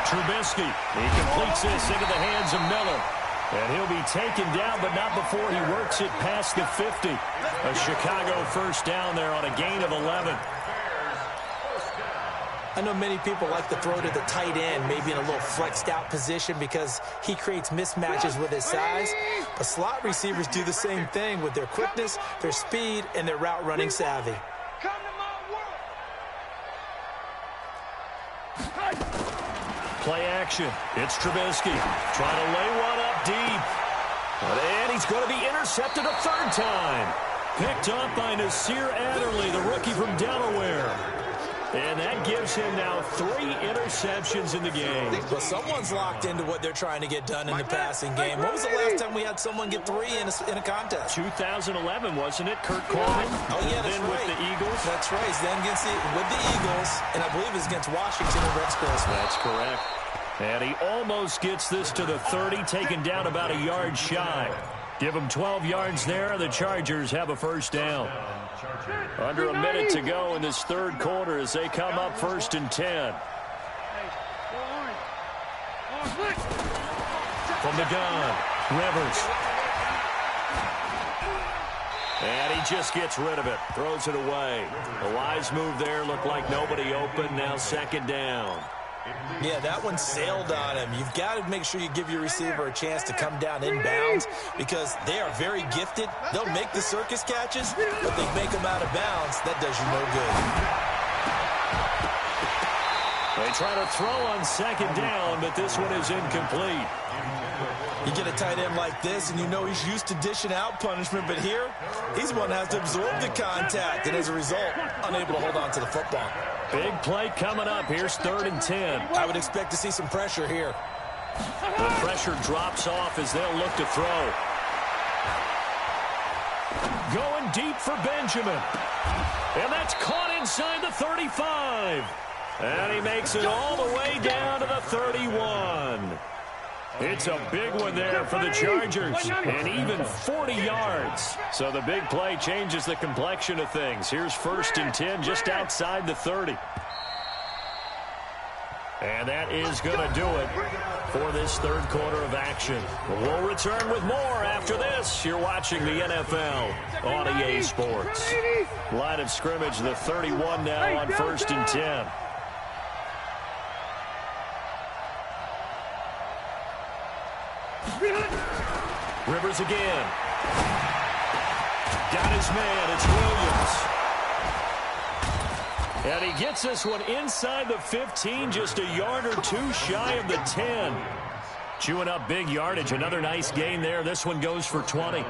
Trubisky. He completes this into the hands of Miller. And he'll be taken down, but not before he works it past the 50. A Chicago first down there on a gain of 11. I know many people like to throw to the tight end, maybe in a little flexed out position because he creates mismatches with his size. But slot receivers do the same thing with their quickness, their speed, and their route running savvy. Play action. It's Trubisky. Trying to lay one up deep. And he's going to be intercepted a 3rd time. Picked up by Nasir Adderley, the rookie from Delaware. And that gives him now 3 interceptions in the game. Well, someone's locked into what they're trying to get done in the passing game. When was the last time we had someone get 3 in a contest? 2011, wasn't it? Kurt Coleman? Oh, yeah, that's then right. with the Eagles? That's right. He's then with the Eagles, and I believe it's against Washington and Rex Grossman. That's correct. And he almost gets this to the 30, taken down about a yard shy. Give him 12 yards there. The Chargers have a first down. Under a minute to go in this third quarter as they come up 1st and 10. From the gun, Rivers. And he just gets rid of it, throws it away. A wise move there, looked like nobody open, now 2nd down. Yeah, that one sailed on him. You've got to make sure you give your receiver a chance to come down inbounds because they are very gifted. They'll make the circus catches, but they make them out of bounds. That does you no good. They try to throw on 2nd down, but this one is incomplete. You get a tight end like this, and you know he's used to dishing out punishment, but here, he's one that has to absorb the contact, and as a result, unable to hold on to the football. Big play coming up. Here's 3rd and 10. I would expect to see some pressure here. The pressure drops off as they'll look to throw. Going deep for Benjamin. And that's caught inside the 35. And he makes it all the way down to the 31. It's a big one there for the Chargers, and even 40 yards. So the big play changes the complexion of things. Here's 1st and 10 just outside the 30. And that is going to do it for this third quarter of action. We'll return with more after this. You're watching the NFL on EA Sports. Line of scrimmage, the 31 now on 1st and 10. Rivers again. Got his man. It's Williams. And he gets this one inside the 15, just a yard or 2 shy of the 10. Chewing up big yardage. Another nice gain there. This one goes for 20.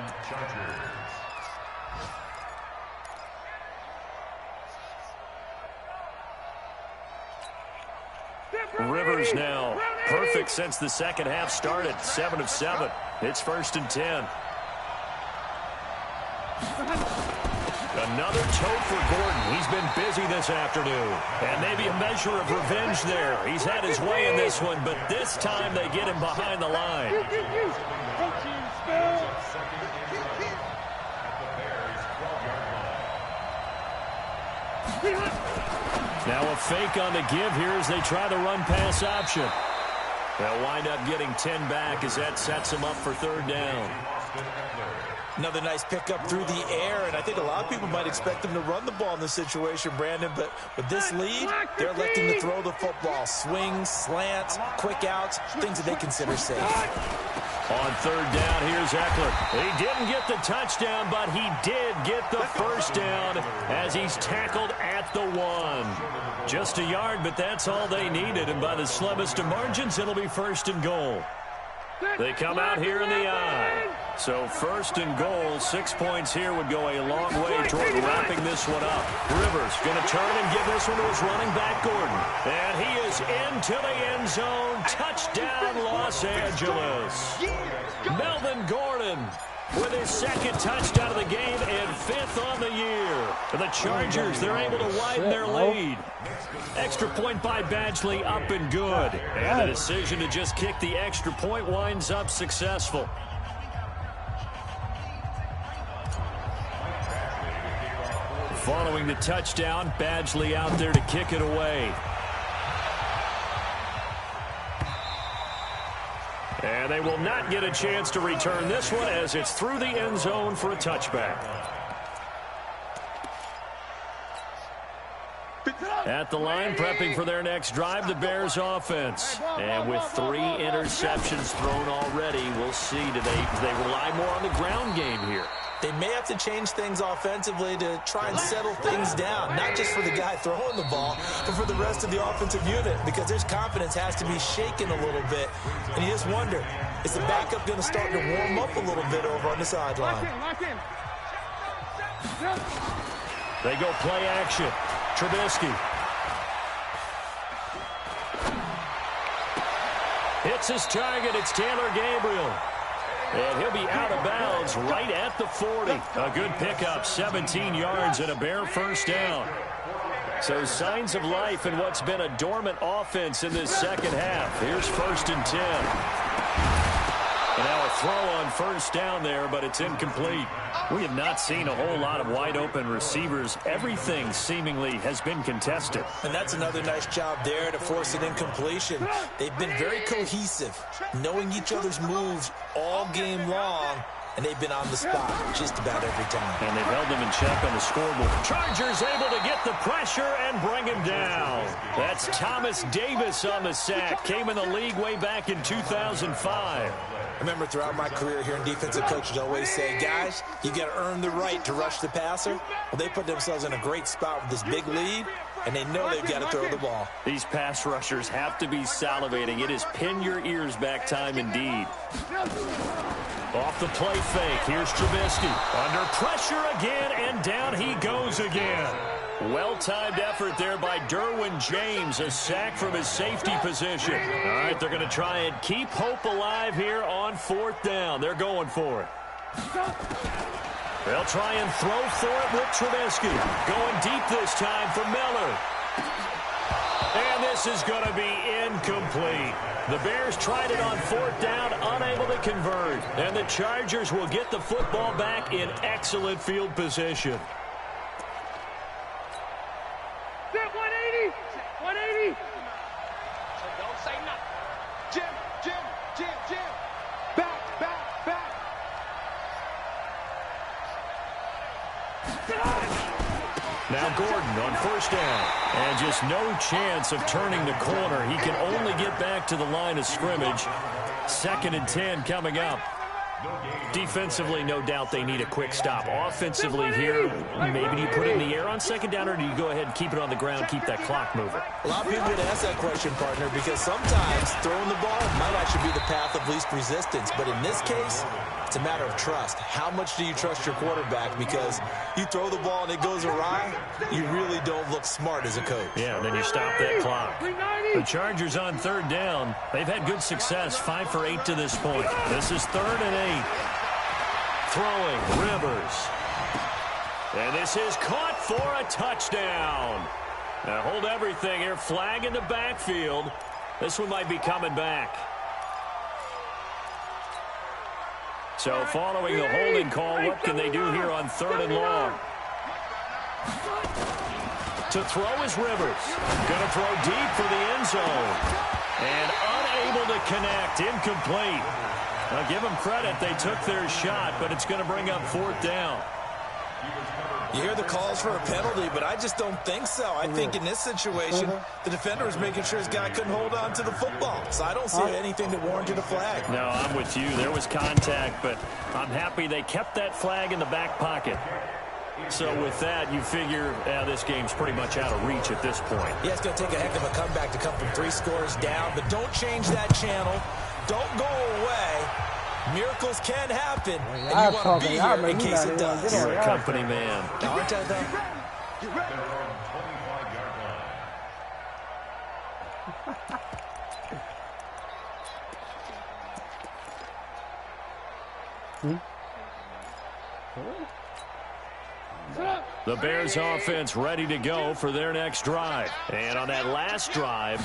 Rivers now perfect since the second half started. 7 of 7. It's 1st and 10. Another tote for Gordon. He's been busy this afternoon. And maybe a measure of revenge there. He's had his way in this one, but this time they get him behind the line. Now a fake on the give here as they try the run-pass option. They'll wind up getting 10 back as that sets them up for 3rd down. Another nice pickup through the air, and I think a lot of people might expect them to run the ball in this situation, Brandon, but with this lead, they're electing to throw the football. Swings, slants, quick outs, things that they consider safe. On 3rd down, here's Eckler. He didn't get the touchdown, but he did get the first down as he's tackled at the 1. Just a yard, but that's all they needed, and by the slimmest of margins, it'll be 1st and goal. They come out here in the I. So 1st and goal, 6 points here would go a long way toward wrapping this one up. Rivers going to turn and give this one to his running back, Gordon. And he is into the end zone. Touchdown, Los Angeles. Melvin Gordon with his 2nd touchdown of the game and 5th on the year. For the Chargers, they're able to widen their lead. Extra point by Badgley, up and good. And the decision to just kick the extra point winds up successful. Following the touchdown, Badgley out there to kick it away. And they will not get a chance to return this one as it's through the end zone for a touchback. At the line, prepping for their next drive, the Bears offense. And with 3 interceptions thrown already, we'll see. Do they rely more on the ground game here? They may have to change things offensively to try and settle things down, not just for the guy throwing the ball, but for the rest of the offensive unit, because their confidence has to be shaken a little bit. And you just wonder, is the backup going to start to warm up a little bit over on the sideline? They go play action. Trubisky Gets his target. It's Taylor Gabriel. And he'll be out of bounds right at the 40. A good pickup, 17 yards and a Bear first down. So signs of life in what's been a dormant offense in this second half. Here's 1st and 10. And now a throw on first down there, but it's incomplete. We have not seen a whole lot of wide open receivers. Everything seemingly has been contested. And that's another nice job there to force an incompletion. They've been very cohesive, knowing each other's moves all game long, and they've been on the spot just about every time. And they've held them in check on the scoreboard. Chargers able to get the pressure and bring him down. That's Thomas Davis on the sack. Came in the league way back in 2005. I remember throughout my career hearing defensive coaches always say, guys, you got to earn the right to rush the passer. Well, they put themselves in a great spot with this big lead, and they know they've got to throw the ball. These pass rushers have to be salivating. It is pin your ears back time indeed. Off the play fake, here's Trubisky. Under pressure again, and down he goes again. Well-timed effort there by Derwin James, a sack from his safety position. All right, they're going to try and keep hope alive here on 4th down. They're going for it. They'll try and throw for it with Trubisky. Going deep this time for Miller. And this is going to be incomplete. The Bears tried it on 4th down, unable to convert. And the Chargers will get the football back in excellent field position. 180! 180! So don't say nothing. Jim. Back. Now Gordon on 1st down. And just no chance of turning the corner. He can only get back to the line of scrimmage. 2nd and 10 coming up. Defensively, no doubt they need a quick stop. Offensively here, maybe do you put it in the air on 2nd down, or do you go ahead and keep it on the ground, keep that clock moving? A lot of people would ask that question, partner, because sometimes throwing the ball might actually be the path of least resistance. But in this case, it's a matter of trust. How much do you trust your quarterback? Because you throw the ball and it goes awry, you really don't look smart as a coach. Yeah, and then you stop that clock. The Chargers on 3rd down. They've had good success, 5 for 8 to this point. This is 3rd and 8. Throwing, Rivers. And this is caught for a touchdown. Now hold everything here. Flag in the backfield. This one might be coming back. So following the holding call, what can they do here on 3rd and long? To throw is Rivers. Going to throw deep for the end zone. And unable to connect. Incomplete. Now give them credit. They took their shot, but it's going to bring up 4th down. You hear the calls for a penalty, but I just don't think so. I think in this situation, the defender was making sure his guy couldn't hold on to the football. So I don't see anything that warranted a flag. No, I'm with you. There was contact, but I'm happy they kept that flag in the back pocket. So with that, you figure this game's pretty much out of reach at this point. Yeah, it's going to take a heck of a comeback to come from 3 scores down, but don't change that channel. Don't go away. Miracles can happen, and you want to be here in case it does. You're a company man. Aren't I, though? The Bears offense ready to go for their next drive. And on that last drive,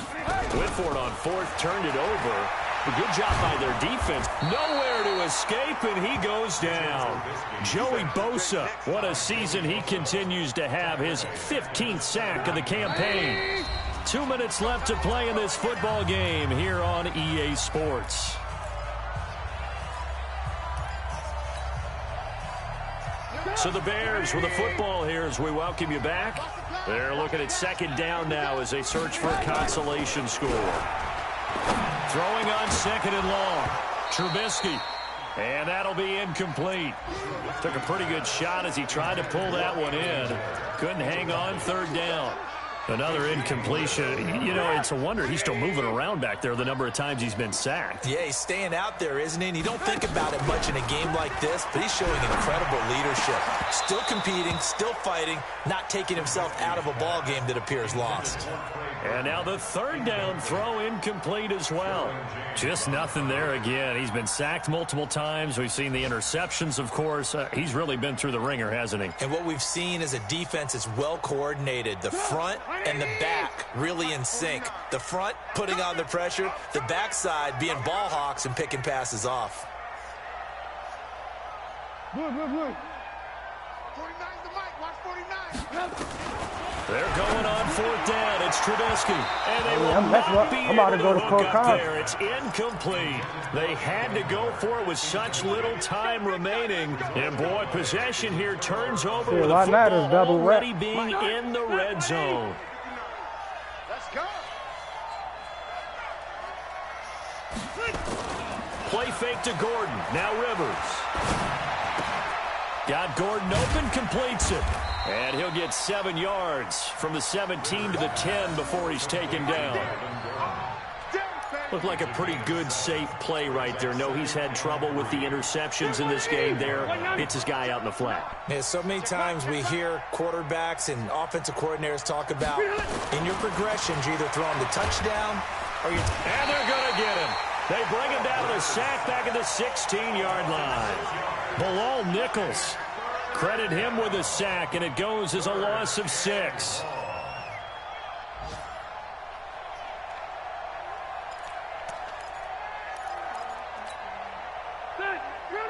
Whitford on 4th turned it over. A good job by their defense. Nowhere to escape, and he goes down. Joey Bosa, what a season he continues to have. His 15th sack of the campaign. 2 minutes left to play in this football game here on EA Sports. So the Bears with the football here as we welcome you back. They're looking at 2nd down now as they search for a consolation score. Throwing on 2nd and long. Trubisky. And that'll be incomplete. Took a pretty good shot as he tried to pull that one in. Couldn't hang on 3rd down. Another incompletion. You know, it's a wonder he's still moving around back there the number of times he's been sacked. Yeah, he's staying out there, isn't he? And you don't think about it much in a game like this, but he's showing incredible leadership. Still competing, still fighting, not taking himself out of a ball game that appears lost. And now the third down throw incomplete as well. Just nothing there again. He's been sacked multiple times. We've seen the interceptions, of course. He's really been through the ringer, hasn't he? And what we've seen is a defense that's well coordinated. The front and the back really in sync. The front putting on the pressure, the backside being ball hawks and picking passes off. Look. 49's the mic. Watch 49. They're going on fourth down. It's Trubisky. And they will I'm about to go to hook up there. It's incomplete. They had to go for it with such little time remaining. And, boy, possession here turns over with the football already being in the red zone. Let's go. Play fake to Gordon. Now Rivers. Got Gordon open, completes it. And he'll get 7 yards from the 17 to the 10 before he's taken down. Looked like a pretty good, safe play right there. No, he's had trouble with the interceptions in this game there. Hits his guy out in the flat. Yeah, so many times we hear quarterbacks and offensive coordinators talk about in your progressions, you're either throwing the touchdown or you're... And they're going to get him. They bring him down to the sack back at the 16-yard line. Bilal Nichols. Credit him with a sack, and it goes as a loss of 6. Run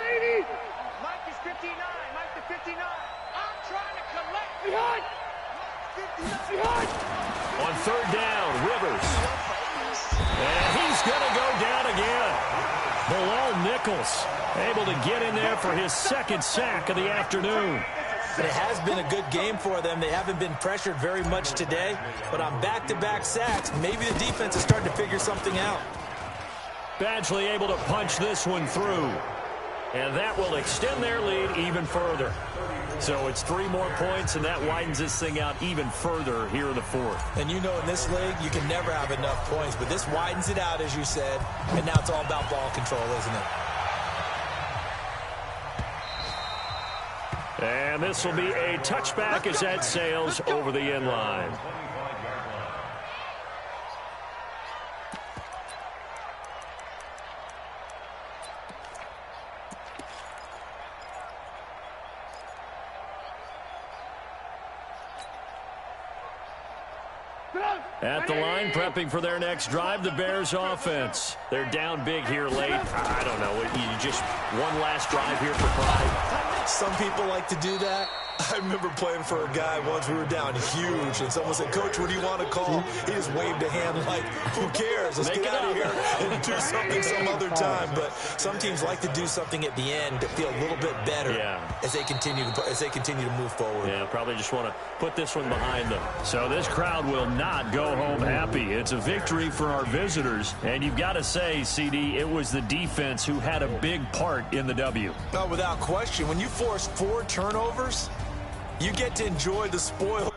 80. Mike is 59. Mike to 59. I'm trying to collect. Behind. On third down, Rivers. And he's going to go down again. Bilal Nichols able to get in there for his second sack of the afternoon. But it has been a good game for them. They haven't been pressured very much today. But on back-to-back sacks, maybe the defense is starting to figure something out. Badgley able to punch this one through. And that will extend their lead even further. So it's 3 more points, and that widens this thing out even further here in the fourth. And you know in this league, you can never have enough points. But this widens it out, as you said. And now it's all about ball control, isn't it? And this will be a touchback as that sails over the end line. At the line, prepping for their next drive, the Bears offense. They're down big here late. I don't know. You just one last drive here for pride. Some people like to do that. I remember playing for a guy once. We were down huge, and someone said, "Coach, what do you want to call?" He just waved a hand like, "Who cares? Let's get out of here and do something some other time." But some teams like to do something at the end to feel a little bit better as they continue to move forward. Yeah, probably just want to put this one behind them. So this crowd will not go home happy. It's a victory for our visitors, and you've got to say, CD, it was the defense who had a big part in the W. No, without question. When you force 4 turnovers, you get to enjoy the spoil.